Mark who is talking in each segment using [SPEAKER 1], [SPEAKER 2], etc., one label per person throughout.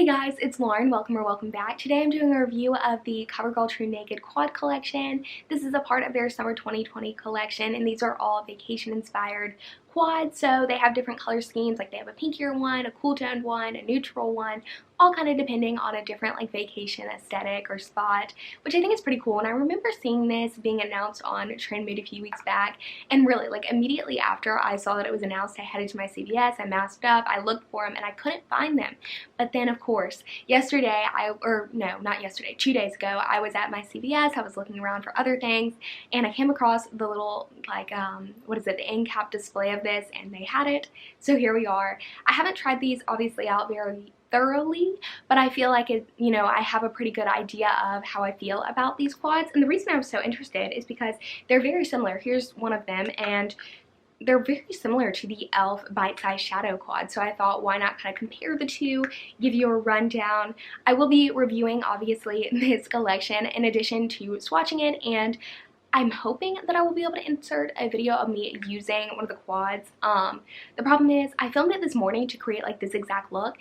[SPEAKER 1] Hey guys, it's Lauren. Welcome back. Today I'm doing a review of the Covergirl Tru Naked Quad Collection. This is a part of their Summer 2020 collection, and these are all vacation-inspired quads. So they have different color schemes, like they have a pinkier one, a cool toned one, a neutral one, all kind of depending on a different like vacation aesthetic or spot, which I think is pretty cool. And I remember seeing this being announced on Trend Mood a few weeks back, and really like immediately after I saw that it was announced, I headed to my CVS, I masked up, I looked for them, and I couldn't find them. But then of course yesterday, not yesterday, 2 days ago, I was at my CVS, I was looking around for other things, and I came across the little like the end cap display of this, and they had it. So here we are. I haven't tried these obviously out very thoroughly, but I feel like I have a pretty good idea of how I feel about these quads. And the reason I was so interested is because they're very similar. Here's one of them, and they're very similar to the e.l.f. bite-size shadow quad, so I thought why not kind of compare the two, give you a rundown. I will be reviewing obviously this collection in addition to swatching it, and I'm hoping that I will be able to insert a video of me using one of the quads. The problem is I filmed it this morning to create like this exact look,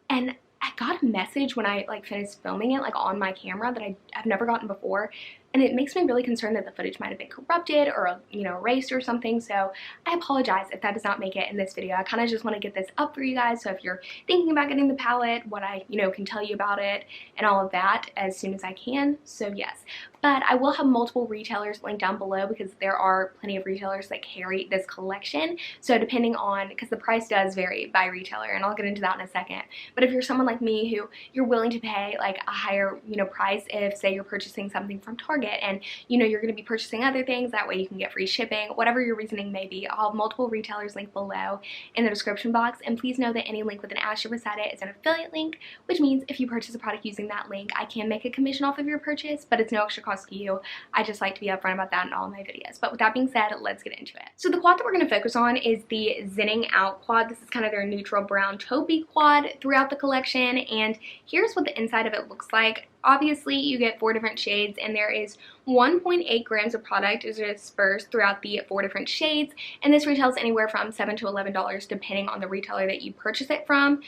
[SPEAKER 1] and I got a message when I like finished filming it like on my camera that I've never gotten before, and it makes me really concerned that the footage might have been corrupted or erased or something. So I apologize if that does not make it in this video. I kind of just want to get this up for you guys, so if you're thinking about getting the palette, what I can tell you about it and all of that as soon as I can. So yes, but I will have multiple retailers linked down below because there are plenty of retailers that carry this collection. So depending on, because the price does vary by retailer, and I'll get into that in a second, but if you're someone like me who you're willing to pay like a higher price if say you're purchasing something from Target and you're going to be purchasing other things, that way you can get free shipping, whatever your reasoning may be, I'll have multiple retailers linked below in the description box. And please know that any link with an asterisk beside it is an affiliate link, which means if you purchase a product using that link, I can make a commission off of your purchase, but it's no extra cost to you. I just like to be upfront about that in all my videos. But with that being said, let's get into it. So the quad that we're going to focus on is the Zenning Out quad. This is kind of their neutral brown taupey quad throughout the collection, and here's what the inside of it looks like. Obviously, you get 4 different shades, and there is 1.8 grams of product is dispersed throughout the 4 different shades, and this retails anywhere from $7 to $11 depending on the retailer that you purchase it from.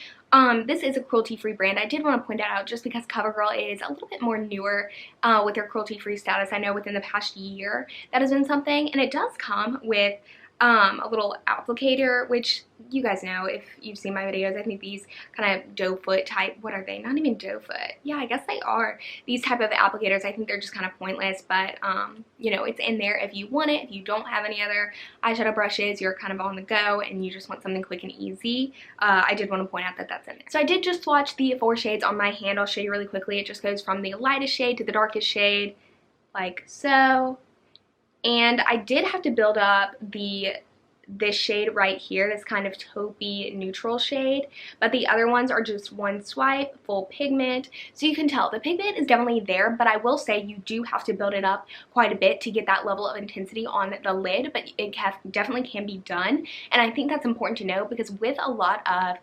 [SPEAKER 1] This is a cruelty-free brand. I did want to point that out just because CoverGirl is a little bit more newer with their cruelty-free status. I know within the past year that has been something, and it does come with a little applicator, which you guys know if you've seen my videos. I think these kind of doe foot type, what are they? Not even doe foot. Yeah, I guess they are. These type of applicators, I think they're just kind of pointless, but it's in there if you want it. If you don't have any other eyeshadow brushes, you're kind of on the go and you just want something quick and easy, I did want to point out that that's in there. So I did just swatch the 4 shades on my hand. I'll show you really quickly. It just goes from the lightest shade to the darkest shade, like so. And I did have to build up this shade right here, this kind of taupey neutral shade, but the other ones are just one swipe, full pigment. So you can tell the pigment is definitely there, but I will say you do have to build it up quite a bit to get that level of intensity on the lid, but it definitely can be done. And I think that's important to know because with a lot of,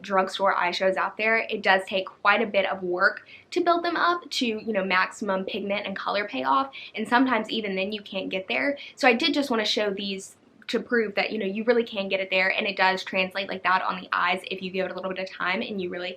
[SPEAKER 1] drugstore eyeshadows out there, it does take quite a bit of work to build them up to, maximum pigment and color payoff. And sometimes even then you can't get there. So I did just want to show these to prove that you really can get it there, and it does translate like that on the eyes if you give it a little bit of time and you really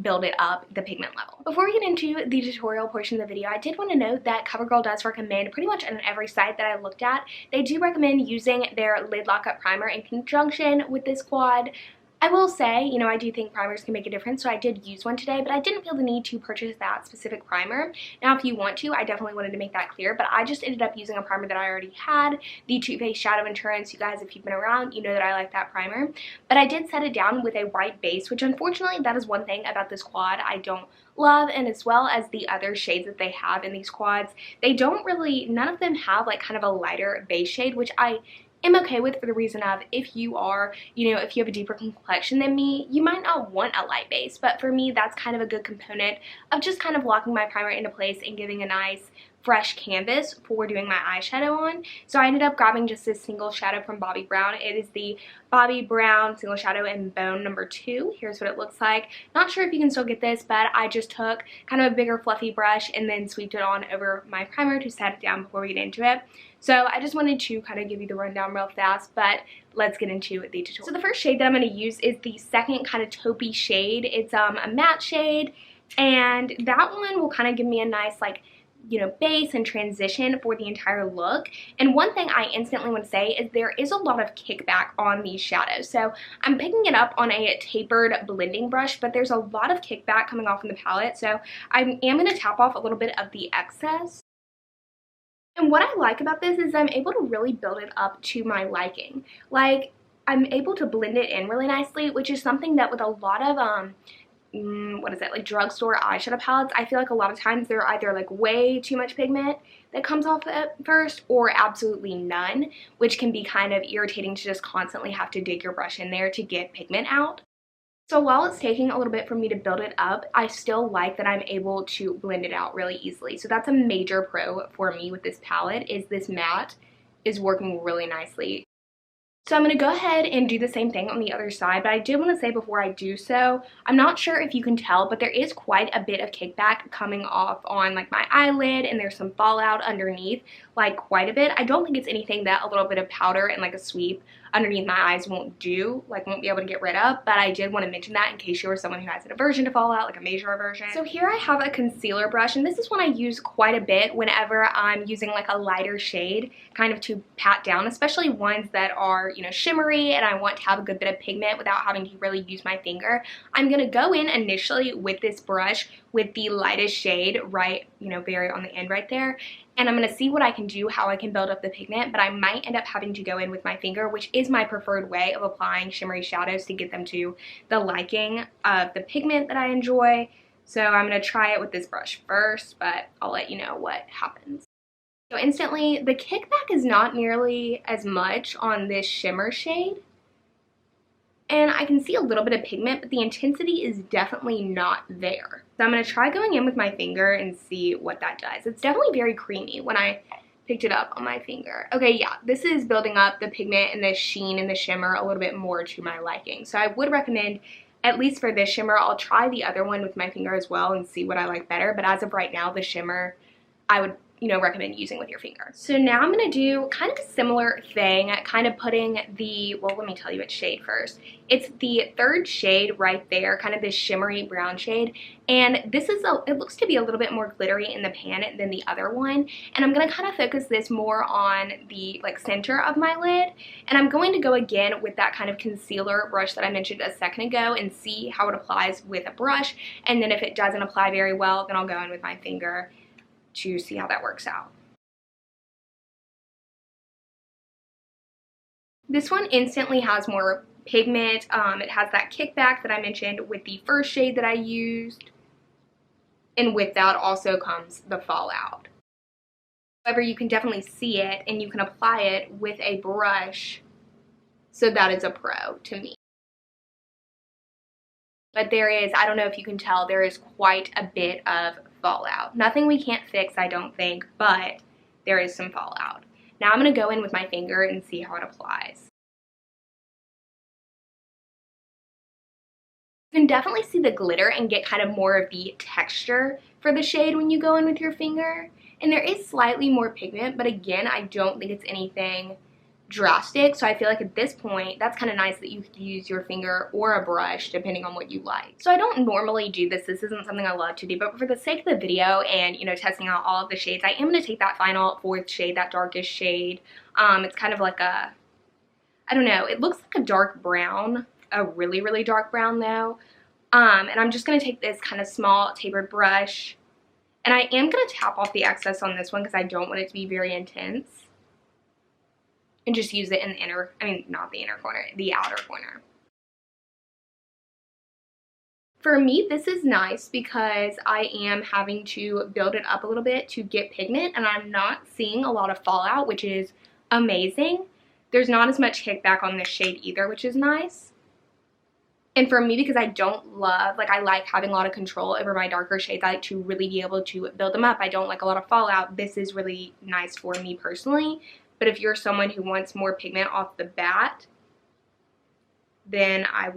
[SPEAKER 1] build it up the pigment level. Before we get into the tutorial portion of the video, I did want to note that CoverGirl does recommend pretty much on every site that I looked at, they do recommend using their lid lockup primer in conjunction with this quad. I will say, I do think primers can make a difference, so I did use one today, but I didn't feel the need to purchase that specific primer. Now, if you want to, I definitely wanted to make that clear, but I just ended up using a primer that I already had, the Too Faced Shadow Endurance. You guys, if you've been around, you know that I like that primer, but I did set it down with a white base, which unfortunately, that is one thing about this quad I don't love, and as well as the other shades that they have in these quads, they don't really, none of them have like kind of a lighter base shade, which I am okay with for the reason of if you are, if you have a deeper complexion than me, you might not want a light base, but for me, that's kind of a good component of just kind of locking my primer into place and giving a nice fresh canvas for doing my eyeshadow on. So I ended up grabbing just this single shadow from Bobbi Brown. It is the Bobbi Brown Single Shadow in Bone number 2. Here's what it looks like. Not sure if you can still get this, but I just took kind of a bigger fluffy brush and then sweeped it on over my primer to set it down before we get into it. So I just wanted to kind of give you the rundown real fast, but let's get into the tutorial. So the first shade that I'm going to use is the second kind of taupey shade. It's a matte shade, and that one will kind of give me a nice, like, you know, base and transition for the entire look. And one thing I instantly want to say is there is a lot of kickback on these shadows. So I'm picking it up on a tapered blending brush, but there's a lot of kickback coming off in the palette. So I am going to tap off a little bit of the excess. And what I like about this is I'm able to really build it up to my liking. Like, I'm able to blend it in really nicely, which is something that with a lot of like drugstore eyeshadow palettes, I feel like a lot of times they're either like way too much pigment that comes off at first or absolutely none, which can be kind of irritating to just constantly have to dig your brush in there to get pigment out. So while it's taking a little bit for me to build it up, I still like that I'm able to blend it out really easily. So that's a major pro for me with this palette, is this matte is working really nicely. So I'm going to go ahead and do the same thing on the other side, but I did want to say before I do so, I'm not sure if you can tell, but there is quite a bit of kickback coming off on like my eyelid, and there's some fallout underneath, like quite a bit. I don't think it's anything that a little bit of powder and like a sweep underneath my eyes won't do, like won't be able to get rid of, but I did want to mention that in case you're someone who has an aversion to fallout, like a major aversion. So here I have a concealer brush, and this is one I use quite a bit whenever I'm using like a lighter shade, kind of to pat down, especially ones that are, you know, shimmery and I want to have a good bit of pigment without having to really use my finger. I'm going to go in initially with this brush with the lightest shade right, you know, very on the end right there. And I'm going to see what I can do, how I can build up the pigment, but I might end up having to go in with my finger, which is my preferred way of applying shimmery shadows to get them to the liking of the pigment that I enjoy. So I'm going to try it with this brush first, but I'll let you know what happens. So instantly, the kickback is not nearly as much on this shimmer shade. And I can see a little bit of pigment, but the intensity is definitely not there. So I'm going to try going in with my finger and see what that does. It's definitely very creamy when I picked it up on my finger. Okay, yeah, this is building up the pigment and the sheen and the shimmer a little bit more to my liking. So I would recommend, at least for this shimmer, I'll try the other one with my finger as well and see what I like better. But as of right now, the shimmer, I would, you know, recommend using with your finger. So now I'm going to do kind of a similar thing, kind of putting the, well, let me tell you which shade first. It's the third shade right there, kind of this shimmery brown shade. And this is, it looks to be a little bit more glittery in the pan than the other one. And I'm going to kind of focus this more on the like center of my lid. And I'm going to go again with that kind of concealer brush that I mentioned a second ago and see how it applies with a brush. And then if it doesn't apply very well, then I'll go in with my finger to see how that works out. This one instantly has more pigment. It has that kickback that I mentioned with the first shade that I used. And with that also comes the fallout. However, you can definitely see it and you can apply it with a brush. So that is a pro to me. But there is, I don't know if you can tell, there is quite a bit of fallout. Nothing we can't fix, I don't think, but there is some fallout. Now I'm going to go in with my finger and see how it applies. You can definitely see the glitter and get kind of more of the texture for the shade when you go in with your finger. And there is slightly more pigment, but again, I don't think it's anything drastic. So I feel like at this point, that's kind of nice that you could use your finger or a brush depending on what you like. So I don't normally do this. This isn't something I love to do, but for the sake of the video and, you know, testing out all of the shades, I am going to take that final fourth shade, that darkest shade. It's kind of like a, I don't know, it looks like a dark brown, a really, really dark brown though. And I'm just going to take this kind of small tapered brush, and I am going to tap off the excess on this one because I don't want it to be very intense. And just use it in the inner, I mean, not the inner corner, the outer corner. For me, this is nice because I am having to build it up a little bit to get pigment, and I'm not seeing a lot of fallout, which is amazing. There's not as much kickback on this shade either, which is nice. And for me, because I don't love, like I like having a lot of control over my darker shades, I like to really be able to build them up. I don't like a lot of fallout. This is really nice for me personally. But if you're someone who wants more pigment off the bat, then I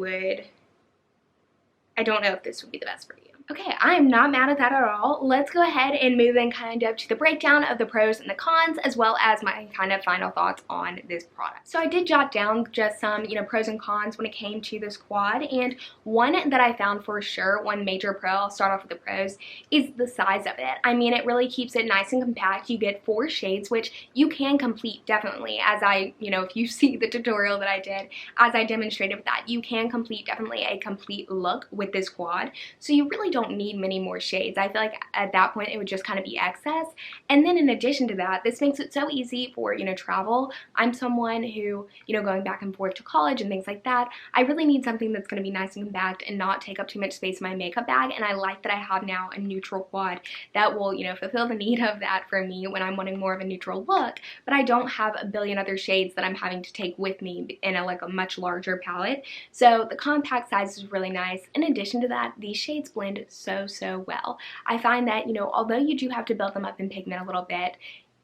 [SPEAKER 1] don't know if this would be the best for you. Okay, I'm not mad at that at all. Let's go ahead and move in kind of to the breakdown of the pros and the cons, as well as my kind of final thoughts on this product. So I did jot down just some, pros and cons when it came to this quad, and one that I found for sure, one major pro, I'll start off with the pros, is the size of it. I mean, it really keeps it nice and compact. You get 4 shades, which you can complete definitely, as I, if you see the tutorial that I did, as I demonstrated with that, you can complete definitely a complete look with this quad. So you really don't need many more shades. I feel like at that point it would just kind of be excess. And then in addition to that, this makes it so easy for, travel. I'm someone who, going back and forth to college and things like that, I really need something that's going to be nice and compact and not take up too much space in my makeup bag. And I like that I have now a neutral quad that will, fulfill the need of that for me when I'm wanting more of a neutral look, but I don't have a billion other shades that I'm having to take with me in a much larger palette. So the compact size is really nice. In addition to that, these shades blend so well. I find that, although you do have to build them up in pigment a little bit,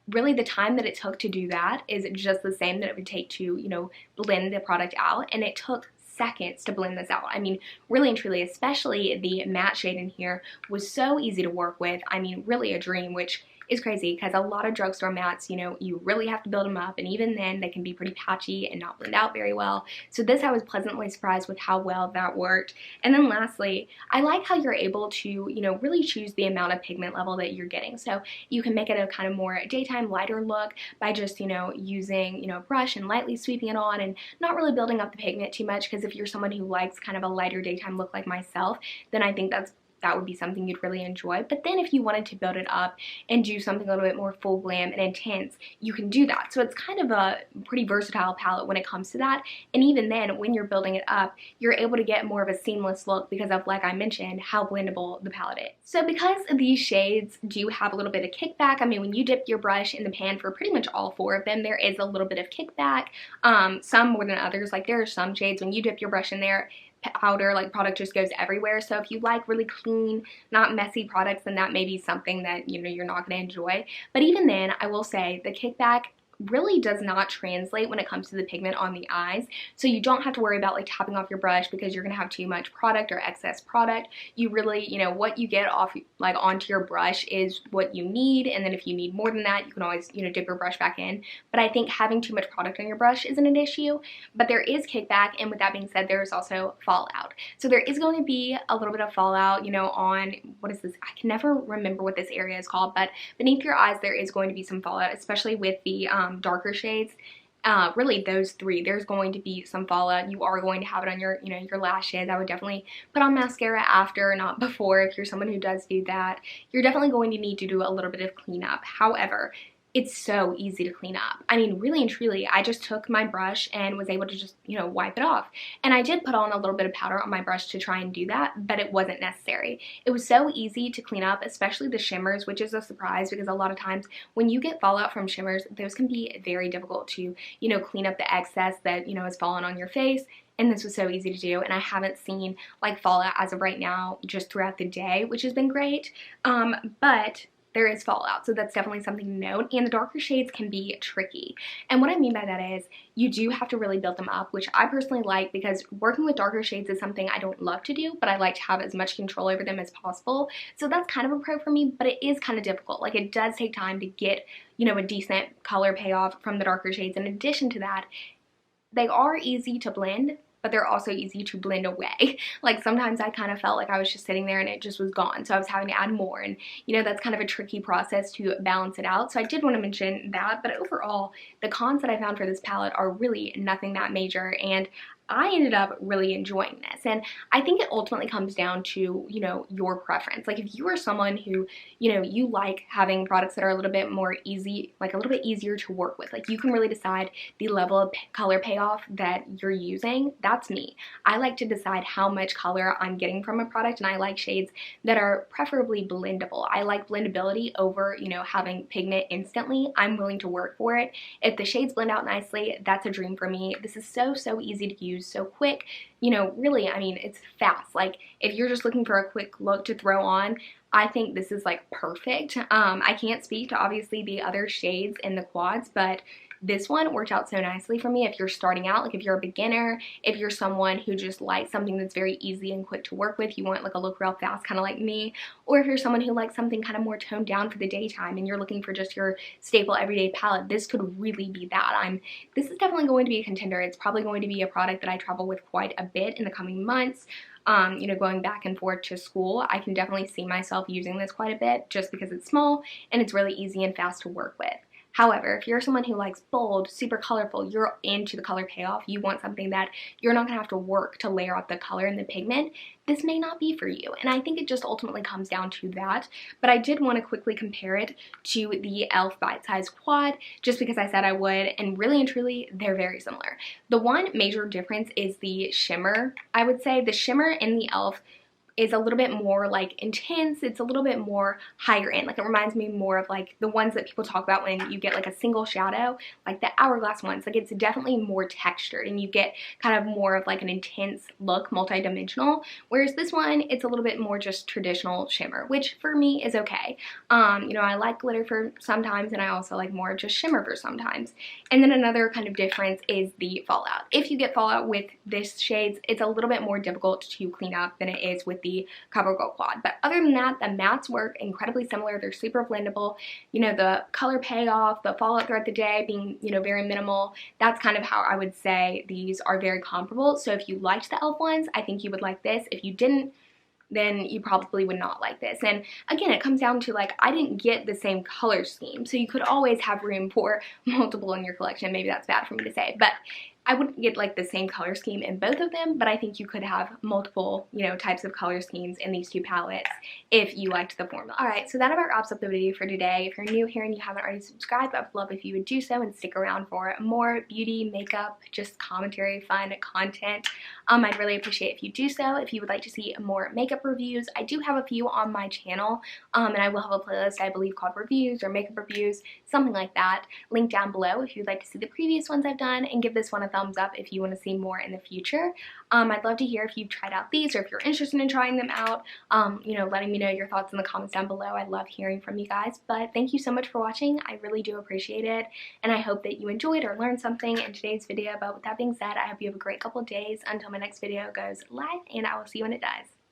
[SPEAKER 1] really the time that it took to do that is just the same that it would take to, blend the product out, and it took seconds to blend this out. I mean, really and truly, especially the matte shade in here was so easy to work with. I mean, really a dream, which is crazy because a lot of drugstore mattes, you really have to build them up, and even then they can be pretty patchy and not blend out very well. So this, I was pleasantly surprised with how well that worked. And then lastly, I like how you're able to, really choose the amount of pigment level that you're getting. So you can make it a kind of more daytime lighter look by just, using, a brush and lightly sweeping it on and not really building up the pigment too much, because if you're someone who likes kind of a lighter daytime look like myself, then I think that would be something you'd really enjoy. But then if you wanted to build it up and do something a little bit more full glam and intense, you can do that. So it's kind of a pretty versatile palette when it comes to that. And even then, when you're building it up, you're able to get more of a seamless look because of, like I mentioned, how blendable the palette is. So because these shades do have a little bit of kickback, I mean, when you dip your brush in the pan for pretty much all 4 of them, there is a little bit of kickback, some more than others. Like there are some shades when you dip your brush in there, powder, product just goes everywhere. So if you like really clean, not messy products, then that may be something that, you're not going to enjoy. But even then, I will say the kickback really does not translate when it comes to the pigment on the eyes. So you don't have to worry about tapping off your brush because you're gonna have too much product or excess product. You really, what you get off onto your brush is what you need, and then if you need more than that, you can always, dip your brush back in. But I think having too much product on your brush isn't an issue, but there is kickback, and with that being said, there is also fallout. So there is going to be a little bit of fallout, on, what is this? I can never remember what this area is called, but beneath your eyes there is going to be some fallout, especially with the darker shades. Really those 3, there's going to be some fallout. You are going to have it on your, your lashes. I would definitely put on mascara after, not before, if you're someone who does do that. You're definitely going to need to do a little bit of cleanup. However, it's so easy to clean up. I mean, really and truly, I just took my brush and was able to just, wipe it off. And I did put on a little bit of powder on my brush to try and do that, but it wasn't necessary. It was so easy to clean up, especially the shimmers, which is a surprise because a lot of times when you get fallout from shimmers, those can be very difficult to, clean up the excess that, has fallen on your face. And this was so easy to do, and I haven't seen fallout as of right now just throughout the day, which has been great. But there is fallout, so that's definitely something to note. And the darker shades can be tricky. And what I mean by that is you do have to really build them up, which I personally like because working with darker shades is something I don't love to do, but I like to have as much control over them as possible. So that's kind of a pro for me, but it is kind of difficult. It does take time to get, a decent color payoff from the darker shades. In addition to that, they are easy to blend, but they're also easy to blend away. Sometimes I kind of felt like I was just sitting there and it just was gone, so I was having to add more, and that's kind of a tricky process to balance it out. So I did want to mention that, but overall the cons that I found for this palette are really nothing that major, and I ended up really enjoying this. And I think it ultimately comes down to, your preference. If you are someone who, you like having products that are a little bit more easy, a little bit easier to work with, you can really decide the level of color payoff that you're using. That's me. I like to decide how much color I'm getting from a product, and I like shades that are preferably blendable. I like blendability over, having pigment instantly. I'm willing to work for it. If the shades blend out nicely, that's a dream for me. This is so easy to use. use so quick. You know, really, I mean, it's fast. Like, if you're just looking for a quick look to throw on, I think this is like perfect. I can't speak to obviously the other shades in the quads, but this one worked out so nicely for me if you're starting out, like if you're a beginner, if you're someone who just likes something that's very easy and quick to work with, you want like a look real fast, kind of like me, or if you're someone who likes something kind of more toned down for the daytime and you're looking for just your staple everyday palette, this could really be that. This is definitely going to be a contender. It's probably going to be a product that I travel with quite a bit in the coming months. You know, going back and forth to school, I can definitely see myself using this quite a bit just because it's small and it's really easy and fast to work with. However, if you're someone who likes bold, super colorful, you're into the color payoff, you want something that you're not going to have to work to layer out the color and the pigment, this may not be for you. And I think it just ultimately comes down to that. But I did want to quickly compare it to the e.l.f. Bite Size Quad, just because I said I would, and really and truly, they're very similar. The one major difference is the shimmer. I would say the shimmer in the e.l.f. is a little bit more like intense. It's a little bit more higher end. Like, it reminds me more of like the ones that people talk about when you get like a single shadow, like the hourglass ones. Like, it's definitely more textured and you get kind of more of like an intense look, multi-dimensional. Whereas this one, it's a little bit more just traditional shimmer, which for me is okay. You know, I like glitter for sometimes, and I also like more just shimmer for sometimes. And then another kind of difference is the fallout. If you get fallout with this shades, it's a little bit more difficult to clean up than it is with the Covergirl Quad. But other than that, the mattes work incredibly similar. They're super blendable. You know, the color payoff, the fallout throughout the day being, you know, very minimal. That's kind of how I would say these are very comparable. So if you liked the e.l.f. ones, I think you would like this. If you didn't, then you probably would not like this. And again, it comes down to like, I didn't get the same color scheme, so you could always have room for multiple in your collection. Maybe that's bad for me to say, but I wouldn't get like the same color scheme in both of them, but I think you could have multiple, you know, types of color schemes in these two palettes if you liked the formula. Alright, so that about wraps up the video for today. If you're new here and you haven't already subscribed, I would love if you would do so and stick around for more beauty, makeup, just commentary, fun content. I'd really appreciate if you do so. If you would like to see more makeup reviews, I do have a few on my channel, and I will have a playlist, I believe, called reviews or makeup reviews, something like that, linked down below if you'd like to see the previous ones I've done, and give this one a thumbs up if you want to see more in the future. I'd love to hear if you've tried out these or if you're interested in trying them out, you know, letting me know your thoughts in the comments down below. I love hearing from you guys, but thank you so much for watching. I really do appreciate it, and I hope that you enjoyed or learned something in today's video. But with that being said, I hope you have a great couple of days until my next video goes live, and I will see you when it does.